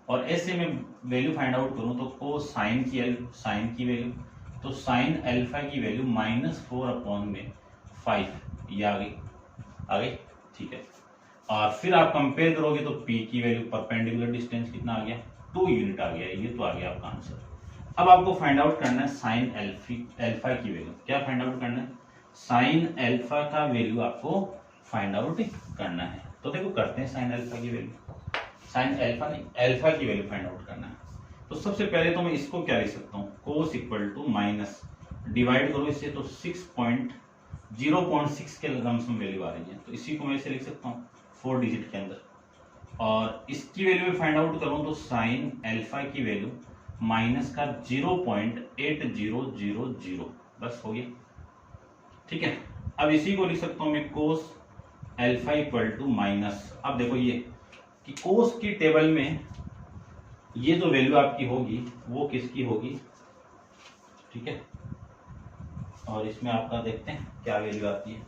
और ऐसे में वैल्यू फाइंड आउट करूं तो cos साइन की वैल्यू, तो साइन अल्फा की वैल्यू -4/5 ये आ गई, ठीक है। और फिर आप कंपेयर करोगे तो p की वैल्यू, परपेंडिकुलर डिस्टेंस कितना आ गया, 2 यूनिट आ गया, ये तो आ गया आपका आंसर। अब आपको फाइंड आउट करना है साइन अल्फा की वैल्यू। क्या फाइंड आउट करना है, साइन अल्फा का वैल्यू आपको फाइंड आउट करना है। तो देखो करते हैं साइन अल्फा की वैल्यू, साइन अल्फा नहीं, अल्फा की वैल्यू फाइंड आउट करना है। तो सबसे पहले तो मैं इसको क्या लिख सकता हूँ, कोस इक्वल टू माइनस, डिवाइड करो इससे तो 0.6 के लमसम वैल्यू आ रही है, तो इसी को मैं इसे लिख सकता हूँ 4 डिजिट के अंदर। और इसकी वैल्यू में फाइंड आउट करूँ तो साइन अल्फा की वैल्यू माइनस का 0.8000, बस हो गया, ठीक है। अब इसी को लिख सकता हूँ मैं cos alpha equal to minus, अब देखो ये कि कोस की टेबल में ये जो वैल्यू आपकी होगी वो किसकी होगी, ठीक है। और इसमें आपका देखते हैं क्या वैल्यू आती है,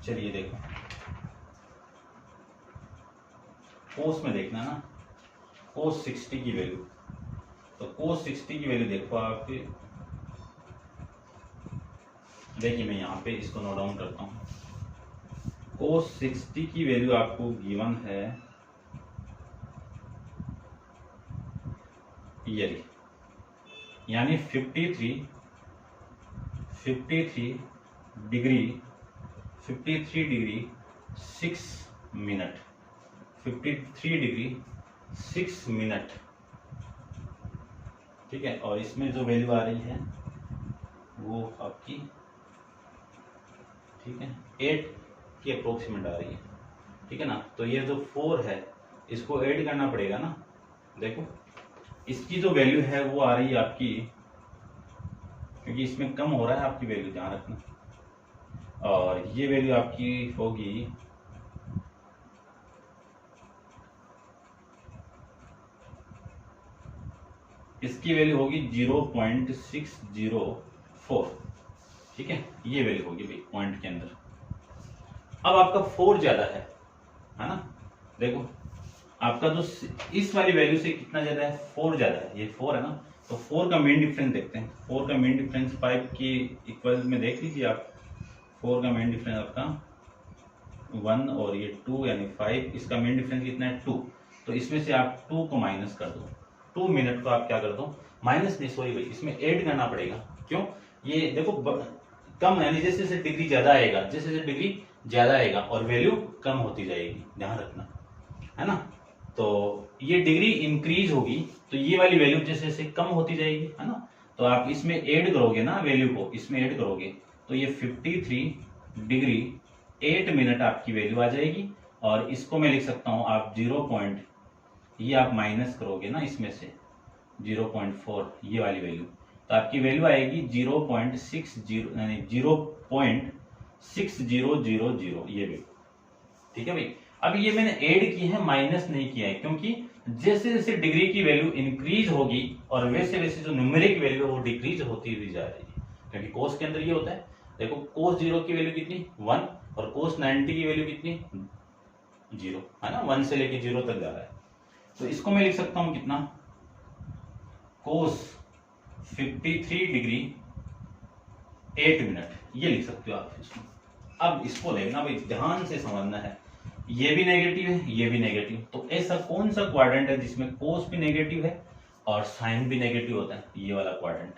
चलिए देखो, कोस में देखना ना, कोस 60 की वैल्यू, तो कोस 60 की वैल्यू देखो आप, देखिए मैं यहाँ पे इसको नोट डाउन करता हूँ। कोस 60 की वैल्यू आपको गिवन है ये, यानी 53 डिग्री 6 मिनट, 53 डिग्री 6 मिनट, ठीक है। और इसमें जो वैल्यू आ रही है वो आपकी, ठीक है, 8 की अप्रोक्सीमेट आ रही है, ठीक है ना। तो ये जो 4 है इसको ऐड करना पड़ेगा ना, देखो इसकी जो वैल्यू है वो आ रही है आपकी, क्योंकि इसमें कम हो रहा है आपकी वैल्यू, ध्यान रखना। और ये वैल्यू आपकी होगी इसकी वैल्यू होगी 0.604, ठीक है, ये वैल्यू होगी भाई पॉइंट के अंदर। अब आपका 4 ज्यादा है ना, देखो आपका जो इस वाली वैल्यू से कितना ज्यादा है, 4 ज्यादा है, ये 4 है ना, तो 4 का मेन डिफरेंस देखते हैं। 4 का मेन डिफरेंस 5 की इक्वल में देख लीजिए आप, 4 का मेन डिफरेंस आपका 1 और ये 2 यानी 5, इसका मेन डिफरेंस कितना है 2, तो इसमें से आप 2 को माइनस कर दो, 2 मिनट को आप क्या कर दो, माइनस नहीं सॉरी भाई, इसमें ऐड करना पड़ेगा। क्यों, ये देखो कम, यानी जैसे जैसे डिग्री ज्यादा आएगा, जैसे जैसे डिग्री ज्यादा आएगा और वैल्यू कम होती जाएगी, ध्यान रखना, है ना। तो ये डिग्री इंक्रीज होगी तो ये वाली वैल्यू जैसे जैसे कम होती जाएगी, है ना। तो आप इसमें ऐड करोगे ना वैल्यू को, इसमें ऐड करोगे तो ये 53 डिग्री 8 मिनट आपकी वैल्यू आ जाएगी। और इसको मैं लिख सकता हूं आप 0. ये आप माइनस करोगे ना इसमें से 0.4 ये वाली वैल्यू, तो आपकी वैल्यू आएगी 0.60 यानी 0.6000 ये वैल्यू, ठीक है भाई। अब ये मैंने ऐड की है, माइनस नहीं किया है, क्योंकि जैसे जैसे डिग्री की वैल्यू इंक्रीज होगी और वैसे वैसे जो न्यूमेरिक वैल्यू है वो डिक्रीज होती हुई जा रही है, क्योंकि कोस के अंदर ये होता है। देखो कोस 0 की वैल्यू कितनी 1 और कोस 90 की वैल्यू कितनी 0, है ना, 1 से लेके 0 तक जा रहा है। तो इसको मैं लिख सकता हूं कितना, कोस 53 डिग्री 8 मिनट, ये लिख सकते हो आप इसको। अब इसको देखना भाई, ध्यान से समझना है, ये भी नेगेटिव है, ये भी नेगेटिव, तो ऐसा कौन सा क्वाड्रेंट है जिसमें कोस भी नेगेटिव है और साइन भी नेगेटिव होता है, ये वाला क्वाड्रेंट।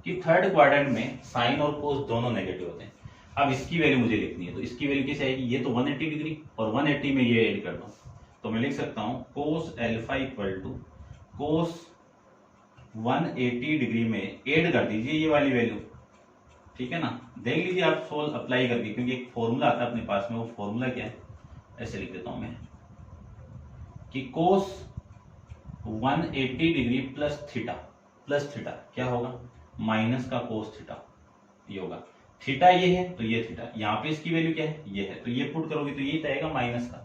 कि थर्ड क्वाड्रेंट में साइन और कोस दोनों नेगेटिव होते हैं। अब इसकी वैल्यू मुझे लिखनी है, तो इसकी वैल्यू कैसे आएगी, ये तो 180 डिग्री और 180 में ये ऐड कर दो, तो मैं लिख सकता हूं cos alpha equal to cos 180 degree में ऐड कर दीजिए ये वाली वैल्यू, ठीक है ना। देख लीजिए आप सोल्व अप्लाई करके, क्योंकि एक फॉर्मूला आता है अपने पास में, वो फॉर्मूला क्या है, ऐसे लिख देता हूं मैं कि कोस 180 डिग्री प्लस थीटा क्या होगा, माइनस का कोस थीटा, ये होगा। थीटा ये है तो ये थीटा, यहाँ पे इसकी वैल्यू क्या है, ये है, तो ये पुट करोगे तो ये आएगा माइनस का।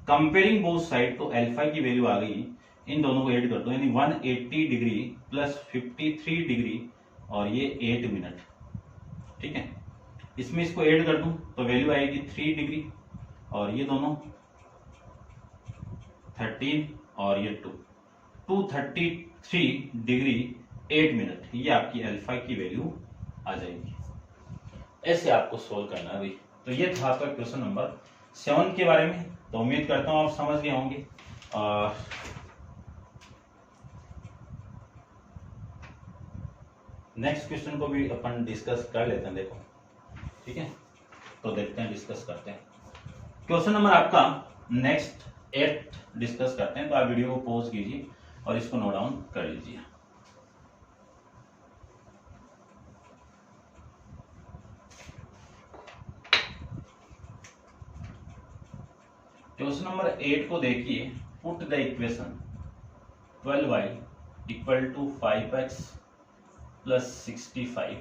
कंपेयरिंग बोथ साइड, तो अल्फा की वैल्यू आ गई, इन दोनों को ऐड कर दो, यानी 180 डिग्री प्लस 53 डिग्री और ये 8 मिनट, ठीक है। इसमें इसको ऐड कर दूं तो वैल्यू आएगी 3 डिग्री और ये दोनों 13 और ये 233 डिग्री 8 मिनट, ये आपकी अल्फा की वैल्यू आ जाएगी। ऐसे आपको सोल्व करना है अभी। तो ये था आपका क्वेश्चन नंबर 7 के बारे में। तो उम्मीद करता हूं आप समझ गए होंगे। और नेक्स्ट क्वेश्चन को भी अपन डिस्कस कर लेते हैं, देखो, ठीक है। तो देखते हैं, डिस्कस करते हैं क्वेश्चन नंबर आपका नेक्स्ट 8 डिस्कस करते हैं। तो आप वीडियो को पॉज कीजिए और इसको नोट डाउन कर लीजिए। क्वेश्चन नंबर 8 को देखिए। Put the equation 12y equal to 5x plus 65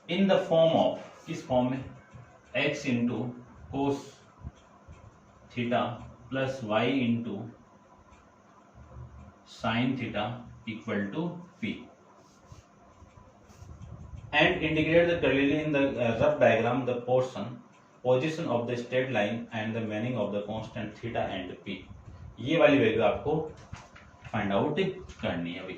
in the form of, किस फॉर्म में, x into cos theta plus y into sine theta equal to p, and integrate the clearly in the rough diagram the position of the straight line and the meaning of the constant theta and p। ये वाली value आपको find out करनी है अभी।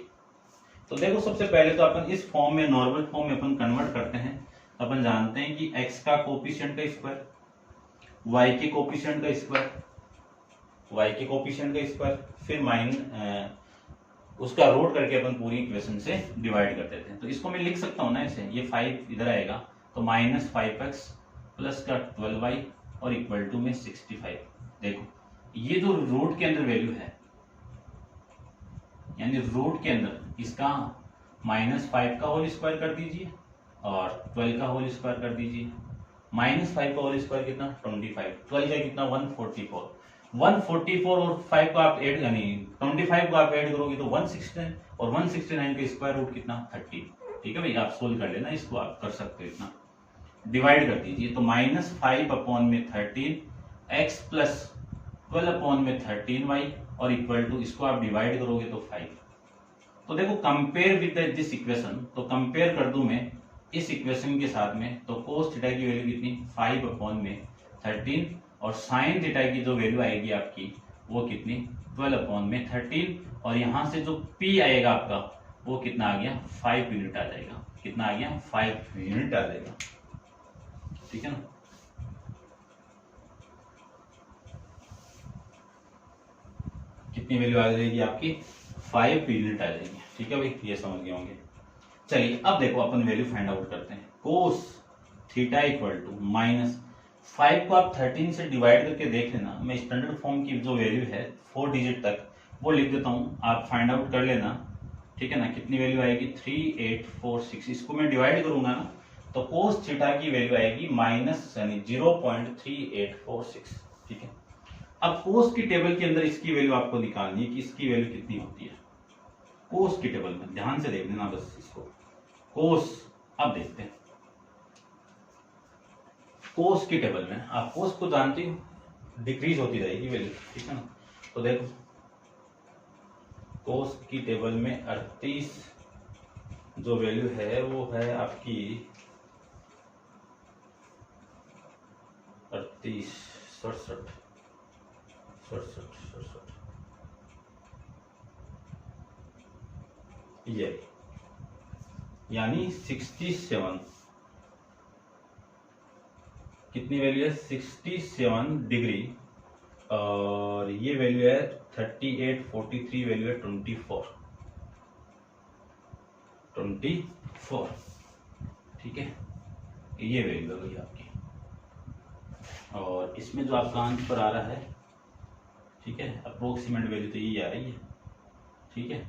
तो देखो, सबसे पहले तो अपन इस फॉर्म में, नॉर्मल फॉर्म में अपन कन्वर्ट करते हैं। अपन जानते हैं कि x का कोफिशिएंट का स्क्वायर, y के कोफिशिएंट का स्क्वायर, फिर उसका रूट करके अपन पूरी इक्वेशन से डिवाइड कर देते हैं। तो इसको मैं लिख सकता हूं ना ऐसे, ये 5 इधर आएगा तो माइनस 5x प्लस का 12y और इक्वल टू में 65। देखो, ये जो रूट के अंदर वैल्यू है, यानी रूट के अंदर इसका -5 का होल स्क्वायर कर दीजिए और 12 का होल स्क्वायर कर दीजिए। -5 का होल स्क्वायर कितना, 25, 12 का कितना, 144 और 5 को आप ऐड, यानी 25 को आप ऐड करोगे तो 169 और 169 का स्क्वायर रूट कितना, 30। ठीक है भाई, आप सोल्व कर लेना, इसको आप कर सकते हो। इतना डिवाइड कर दीजिए तो -5 अपॉन में 13 x प्लस 12 अपॉन में 13y और इक्वल टू, इसको आप डिवाइड करोगे तो 5। तो देखो, कंपेयर विद दिस इक्वेशन, तो कंपेयर कर दूं मैं इस इक्वेशन के साथ में, तो कोस थीटा की वैल्यू कितनी, 5 अपॉन में 13 और साइन थीटा की जो वैल्यू आएगी आपकी वो कितनी, 12 अपॉन में 13 और यहां से जो p आएगा आपका वो कितना आ गया, 5 यूनिट आ जाएगा। कितना आ गया, 5 यूनिट आ जाएगा। ठीक है ना। कितनी वैल्यू आ जाएगी आपकी, 5 यूनिट आ जाएगी। ठीक है भाई, ये समझ गए होंगे। चलिए अब देखो, अपन वैल्यू फाइंड आउट करते हैं। कोस थीटा इक्वल टू -5 को आप 13 से डिवाइड करके देख लेना। मैं स्टैंडर्ड फॉर्म की जो वैल्यू है 4 डिजिट तक वो लिख देता हूँ, आप फाइंड आउट कर लेना। ठीक है ना, कितनी वैल्यू आएगी, 3846। इसको मैं डिवाइड करूंगा ना तो कोस थीटा की वैल्यू आएगी -0.3846। ठीक है। अब कोस की टेबल के अंदर इसकी वैल्यू आपको निकालनी है कि इसकी वैल्यू कितनी होती है। कोस की टेबल में ध्यान से देख लेना बस इसको, कोस। अब देखते हैं कोस की टेबल में, आप कोस को जानते हो, डिक्रीज होती रहेगी वैल्यू। ठीक है ना। तो देखो, कोस की टेबल में 38 जो वैल्यू है वो है आपकी 38, 67, ये यानी 67, कितनी वैल्यू है, 67 डिग्री और ये वैल्यू है 3843, वैल्यू है 24। ठीक है, ये वैल्यू है आपकी। और इसमें जो आपका आंसर आ रहा है, ठीक है, अप्रोक्सीमेट वैल्यू तो ये आ रही है। ठीक है,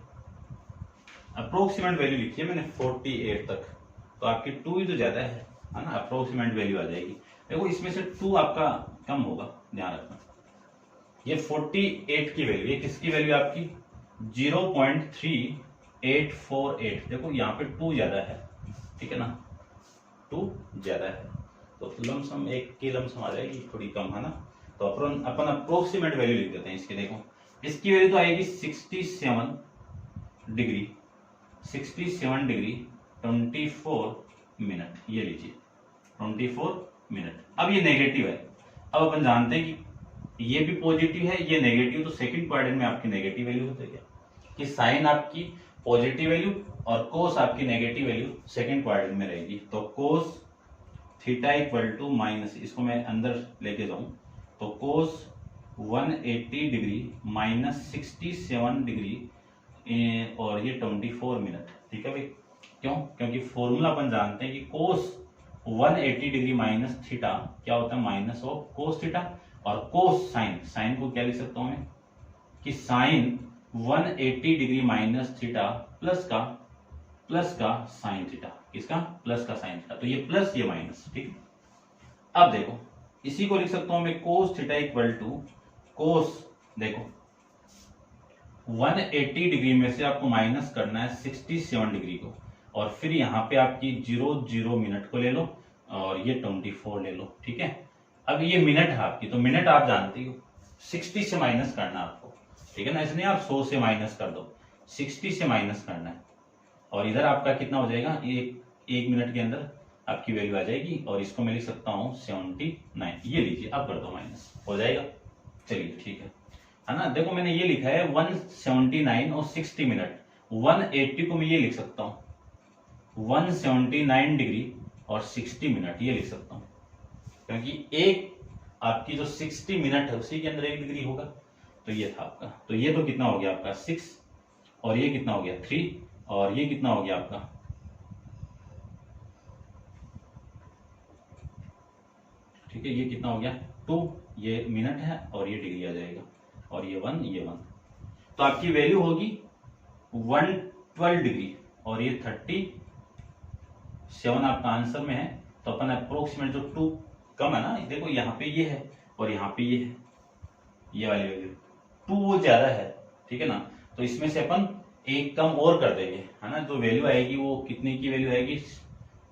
अप्रोक्सीमेट वैल्यू लिखी है मैंने 48 तक, तो आपकी 2 ही तो ज्यादा है ना, अप्रोक्सीमेट वैल्यू आ जाएगी। देखो, इसमें से 2 आपका कम होगा, ध्यान रखना। ये 48 की वैल्यू, ये किसकी वैल्यू आपकी, 0.3848। देखो यहाँ पे 2 ज्यादा है, ठीक है ना, 2 ज्यादा है, तो लमसम एक की लमसम आ जाएगी, थोड़ी कम है ना। तो अपन अप्रोक्सीमेट वैल्यू लिख देते हैं इसकी। देखो इसकी वैल्यू तो आएगी 67 डिग्री, 67 डिग्री 24 मिनट, ये लीजिए 24 मिनट। अब ये नेगेटिव है, अब अपन जानते हैं कि ये भी पॉजिटिव है, ये नेगेटिव, तो सेकंड क्वाड्रेंट में आपकी नेगेटिव वैल्यू होती है कि साइन आपकी पॉजिटिव वैल्यू और कोस आपकी नेगेटिव वैल्यू सेकंड क्वाड्रेंट में रहेगी। तो cos theta equal to minus, इसको मैं अंदर लेके जाऊं तो कोस 180 डिग्री माइनस 67 डिग्री और ये 24 मिनट, ठीक है भाई। क्यों? क्योंकि फॉर्मूला अपन जानते हैं कि कोस 180 डिग्री माइनस थीटा क्या होता है, माइनस ऑफ कोस थीटा, और कोस साइन, साइन को क्या लिख सकता हूं मैं कि sine 180 degree minus theta plus का साइन थीटा, किसका, प्लस का साइन थीटा, तो ये प्लस ये माइनस, ठीक। अब देखो इसी को लिख सकता हूं मैं कोस थीटा इक्वल टू कोस, देखो 180 डिग्री में से आपको माइनस करना है 67 डिग्री को, और फिर यहाँ पे आपकी 00 मिनट को ले लो और ये 24 ले लो, ठीक है। अब ये मिनट है आपकी, तो मिनट आप जानती हो 60 से माइनस करना है आपको, ठीक है ना, इसलिए आप 100 से माइनस कर दो, 60 से माइनस करना है, और इधर आपका कितना हो जाएगा, एक मिनट के अंदर आपकी वैल्यू आ जाएगी, और इसको मैं लिख सकता हूँ 79, ये लीजिए, अब कर दो माइनस, हो जाएगा। चलिए ठीक है ना। देखो मैंने ये लिखा है 179 और 60 मिनट, 180 को मैं ये लिख सकता हूँ 179 डिग्री और 60 मिनट, ये लिख सकता हूँ, क्योंकि एक आपकी जो 60 मिनट है उसी के अंदर 1 डिग्री होगा। तो ये था आपका, तो ये तो कितना हो गया आपका 6, और ये कितना हो गया 3, और ये कितना हो गया आपका, ठीक है, ये कितना हो गया 2, ये मिनट है और ये डिग्री आ जाएगा, और ये 1, ये 1, तो आपकी वैल्यू होगी 112 डिग्री, और ये 37 आपका आंसर में है। तो अपन अप्रोक्सीमेट जो 2 कम है ना, देखो यहाँ पे ये है और यहाँ पे ये है, ये वाली वैल्यू 2 वो ज्यादा है, ठीक है ना, तो इसमें से अपन एक कम और कर देंगे, है ना। जो वैल्यू आएगी वो कितने की वैल्यू आएगी,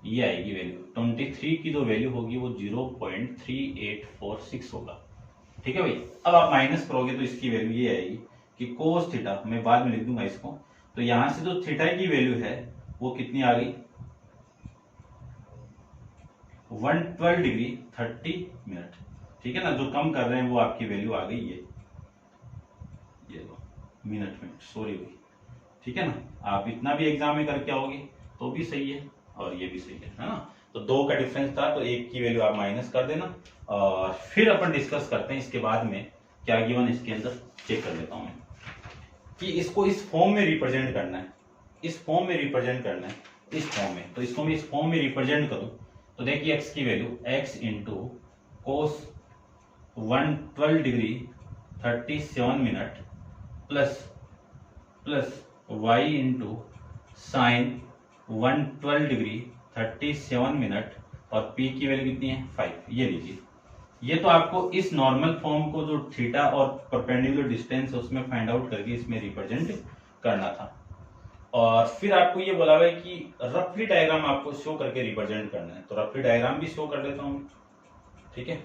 ये आएगी वैल्यू 23 की, जो वैल्यू होगी वो 0.3846 होगा, ठीक है भाई। अब आप माइनस करोगे तो इसकी वैल्यू ये आएगी कि कोस थीटा, मैं बाद में लिख दूंगा इसको, तो यहां से जो थीटा की वैल्यू है वो कितनी आ गई 112 डिग्री 30 मिनट, ठीक है ना। जो कम कर रहे हैं वो आपकी वैल्यू आ गई ये लो मिनट में, सॉरी भाई, ठीक है ना। आप इतना भी एग्जाम में करके आओगे तो भी सही है और ये भी सही है ना। तो 2 का डिफरेंस था, तो 1 की वैल्यू आप माइनस कर देना, और फिर अपन डिस्कस करते हैं इसके बाद में क्या गिवन इसके अंदर, चेक कर लेता हूं मैं कि इसको इस फॉर्म में रिप्रेजेंट करना है, इस फॉर्म में रिप्रेजेंट करना है, इस फॉर्म में। तो इसको मैं इस फॉर्म में रिप्रेजेंट करूं तो देखिए x की वैल्यू x इंटू कोस 112 degree 37 minute plus y into sign 112 degree 37 minute, और p की वैल्यू कितनी है 5, ये लीजिए। ये तो आपको इस नॉर्मल फॉर्म को जो थीटा और परपेंडिकुलर डिस्टेंस है उसमें फाइंड आउट करके इसमें रिप्रेजेंट करना था, और फिर आपको ये बोला हुआ है कि रफली डायग्राम आपको शो करके रिप्रेजेंट करना है, तो रफली डायग्राम भी शो कर देता हूं, ठीक है।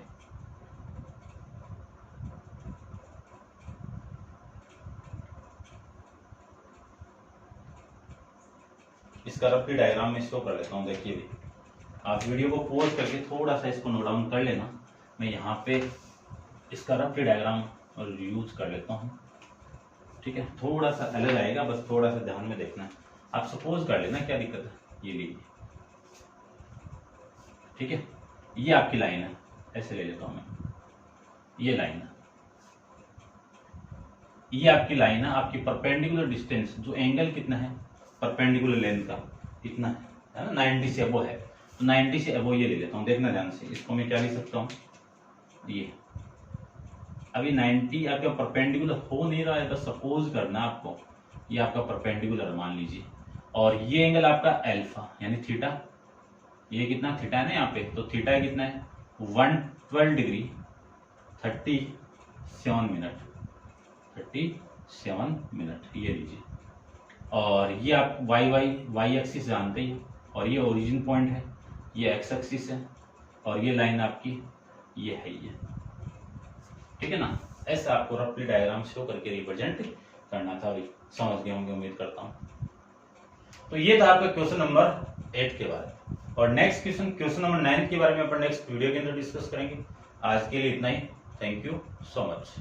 इसका रफली डायग्राम में शो कर लेता हूं, देखिए भी आप वीडियो को पॉज करके थोड़ा सा इसको नोट डाउन कर लेना, मैं यहाँ पे इसका रफली डायग्राम यूज कर लेता हूँ, ठीक है। थोड़ा सा अलग आएगा, बस थोड़ा सा ध्यान में देखना है, आप सपोज कर लेना, क्या दिक्कत है, ये लीजिए, ठीक है। ये आपकी लाइन है, ऐसे ले लेता हूं मैं, ये लाइन है, ये आपकी लाइन है, आपकी परपेंडिकुलर डिस्टेंस, जो एंगल कितना है परपेंडिकुलर लेंथ का इतना है ना, 90 से अबो है, तो 90 से अबो ये ले लेता हूँ, देखना ध्यान से, इसको मैं क्या लिख सकता हूँ, ये अभी 90 आपका परपेंडिकुलर हो नहीं रहा है, बस सपोज करना आपको, ये आपका परपेंडिकुलर मान लीजिए, और ये एंगल आपका अल्फा यानी थीटा, ये कितना थीटा है ना यहाँ पे, तो थीटा कितना है 112 डिग्री 37 मिनट, 7 मिनट, ये लीजिए। और ये आप वाई एक्सिस जानते ही, और ये ओरिजिन पॉइंट है, ये एक्स एक्सिस है, और ये लाइन आपकी ये है ये, ठीक है ना। ऐसा आपको रफली डायग्राम शो करके रिप्रेजेंट करना था। अभी समझ गए होंगे उम्मीद करता हूँ। तो ये था आपका क्वेश्चन नंबर 8 के बारे में, और नेक्स्ट क्वेश्चन नंबर 9 के बारे में अपन नेक्स्ट वीडियो के अंदर डिस्कस करेंगे। आज के लिए इतना ही। Thank you so much.